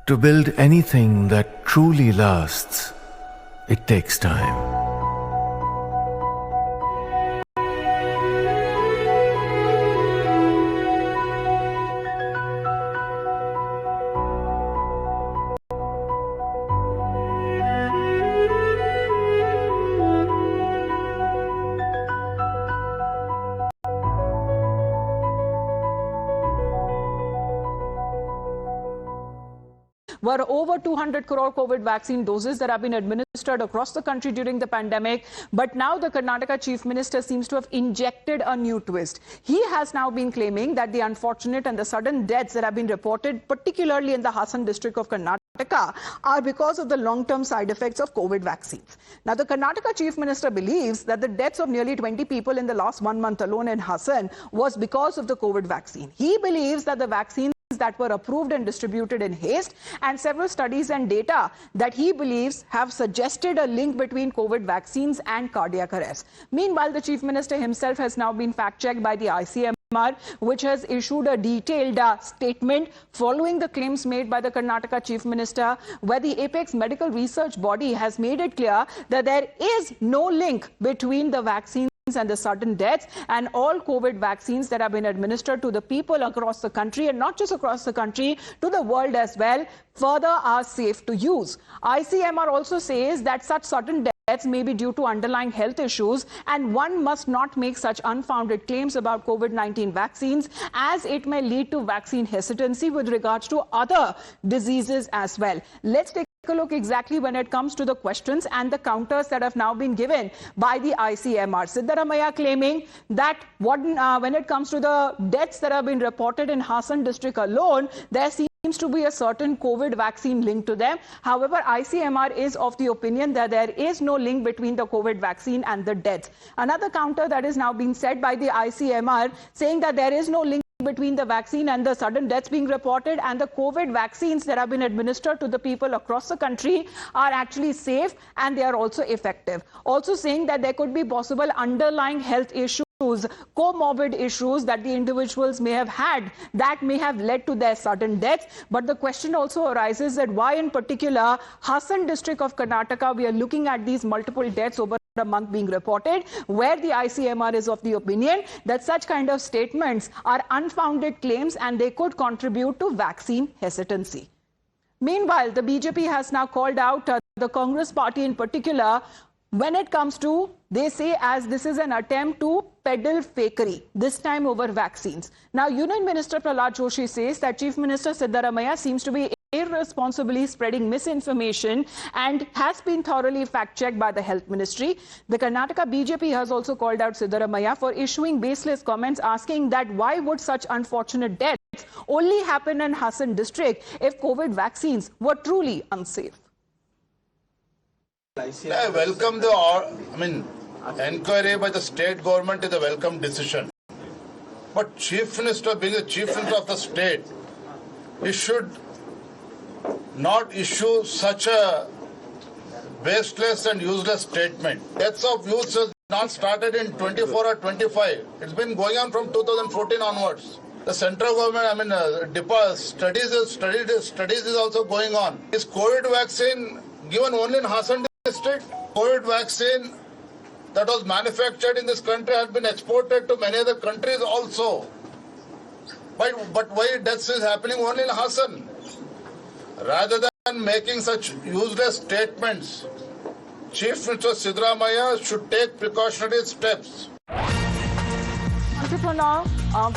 To build anything that truly lasts, it takes time. Were over 200 crore COVID vaccine doses that have been administered across the country during the pandemic. But now the Karnataka Chief Minister seems to have injected a new twist. He has now been claiming that the unfortunate and the sudden deaths that have been reported, particularly in the Hassan district of Karnataka, are because of the long-term side effects of COVID vaccines. Now, the Karnataka Chief Minister believes that the deaths of nearly 20 people in the last 1 month alone in Hassan was because of the COVID vaccine. He believes that the vaccines that were approved and distributed in haste, and several studies and data that he believes have suggested a link between COVID vaccines and cardiac arrest. Meanwhile, the Chief Minister himself has now been fact-checked by the ICMR, which has issued a detailed statement following the claims made by the Karnataka Chief Minister, where the Apex Medical Research Body has made it clear that there is no link between the vaccines and the sudden deaths, and all COVID vaccines that have been administered to the people across the country, and not just across the country, to the world as well, further are safe to use. ICMR also says that such sudden deaths may be due to underlying health issues, and one must not make such unfounded claims about COVID-19 vaccines, as it may lead to vaccine hesitancy with regards to other diseases as well. Let's take a look exactly when it comes to the questions and the counters that have now been given by the ICMR. Siddaramaiah claiming that when it comes to the deaths that have been reported in Hassan district alone, there seems to be a certain COVID vaccine linked to them. However, ICMR is of the opinion that there is no link between the COVID vaccine and the deaths. Another counter that is now being said by the ICMR, saying that there is no link between the vaccine and the sudden deaths being reported, and the COVID vaccines that have been administered to the people across the country are actually safe and they are also effective. Also saying that there could be possible underlying health issues, comorbid issues that the individuals may have had that may have led to their sudden deaths. But the question also arises that why in particular Hassan district of Karnataka we are looking at these multiple deaths over a month being reported, where the ICMR is of the opinion that such kind of statements are unfounded claims and they could contribute to vaccine hesitancy. Meanwhile, the BJP has now called out the Congress party in particular when it comes to, they say, as this is an attempt to peddle fakery, this time over vaccines. Now, Union Minister Prahlad Joshi says that Chief Minister Siddaramaiah seems to be irresponsibly spreading misinformation and has been thoroughly fact-checked by the Health Ministry. The Karnataka BJP has also called out Siddaramaiah for issuing baseless comments, asking that why would such unfortunate deaths only happen in Hassan district if COVID vaccines were truly unsafe. I welcome the inquiry by the state government is a welcome decision. But Chief Minister, being the Chief Minister of the state, he should not issue such a baseless and useless statement. Deaths of youths has not started in 24 or 25. It's been going on from 2014 onwards. The central government, studies is also going on. Is COVID vaccine given only in Hassan district? COVID vaccine that was manufactured in this country has been exported to many other countries also. But why deaths is happening only in Hassan? Rather than making such useless statements, Chief Minister Siddaramaiah should take precautionary steps. Entrepreneur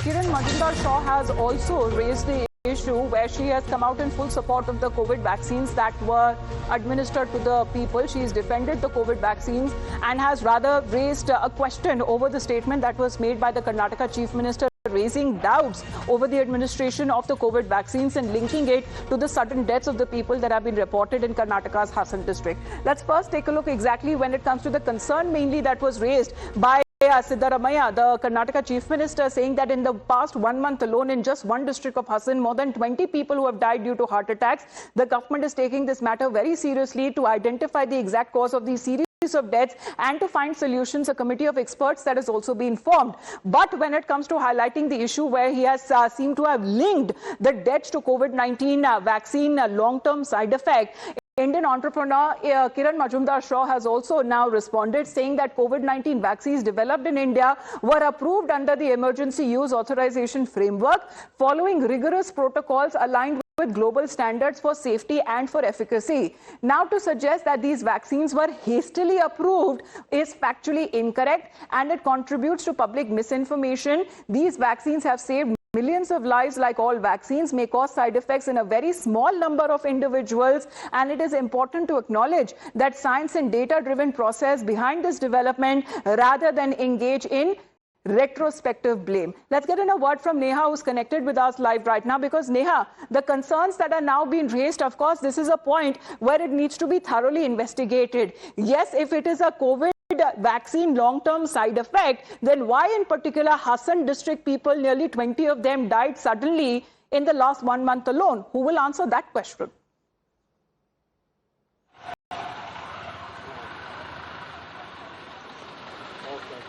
Kiran Majumdar-Shaw has also raised the issue where she has come out in full support of the COVID vaccines that were administered to the people. She has defended the COVID vaccines and has rather raised a question over the statement that was made by the Karnataka Chief Minister, raising doubts over the administration of the COVID vaccines and linking it to the sudden deaths of the people that have been reported in Karnataka's Hassan district. Let's first take a look exactly when it comes to the concern mainly that was raised by Siddaramaiah, the Karnataka Chief Minister, saying that in the past 1 month alone in just one district of Hassan, more than 20 people who have died due to heart attacks. The government is taking this matter very seriously to identify the exact cause of these serious increase of deaths and to find solutions, a committee of experts that has also been formed. But when it comes to highlighting the issue where he has seemed to have linked the deaths to COVID-19 vaccine long-term side effect, Indian entrepreneur Kiran Majumdar-Shaw has also now responded, saying that COVID-19 vaccines developed in India were approved under the Emergency Use Authorization Framework, following rigorous protocols aligned with global standards for safety and for efficacy. Now, to suggest that these vaccines were hastily approved is factually incorrect, and it contributes to public misinformation. These vaccines have saved millions of lives. Like all vaccines, may cause side effects in a very small number of individuals, and it is important to acknowledge that science and data-driven process behind this development rather than engage in retrospective blame. Let's get in a word from Neha, who's connected with us live right now, because Neha, the concerns that are now being raised, of course, this is a point where it needs to be thoroughly investigated. Yes, if it is a COVID vaccine long-term side effect, then why in particular Hassan district people, nearly 20 of them died suddenly in the last 1 month alone? Who will answer that question?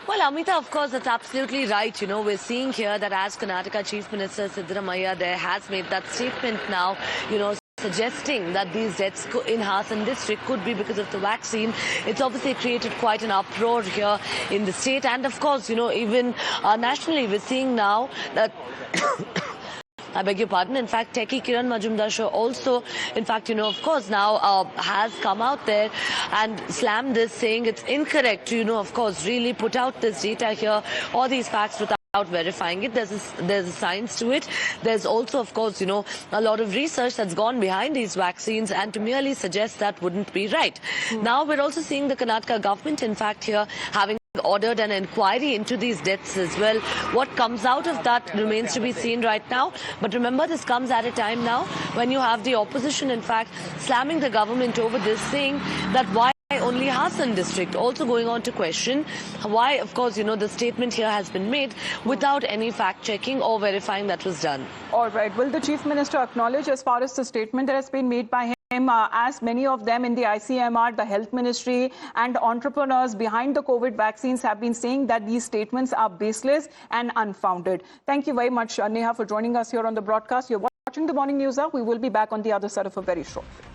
Well, Amita, of course, that's absolutely right. You know, we're seeing here that as Karnataka Chief Minister Siddaramaiah there has made that statement now, you know, suggesting that these deaths in Hassan district could be because of the vaccine. It's obviously created quite an uproar here in the state. And of course, you know, even nationally, we're seeing now that I beg your pardon. In fact, Techie Kiran Majumdar-Shaw also, in fact, you know, of course, now has come out there and slammed this, saying it's incorrect to, you know, of course, really put out this data here or these facts without verifying it. There's a science to it. There's also, of course, you know, a lot of research that's gone behind these vaccines, and to merely suggest that wouldn't be right. Now, we're also seeing the Karnataka government, in fact, here having ordered an inquiry into these deaths as well. What comes out of that remains to be seen right now. But remember, this comes at a time now when you have the opposition, in fact, slamming the government over this, saying that why only Hassan district, also going on to question why, of course, you know, the statement here has been made without any fact-checking or verifying that was done. All right. Will the Chief Minister acknowledge, as far as the statement that has been made by him, as many of them in the ICMR, the Health Ministry and entrepreneurs behind the COVID vaccines have been saying that these statements are baseless and unfounded? Thank you very much, Neha, for joining us here on the broadcast. You're watching the Morning News Hour. We will be back on the other side of a very short break.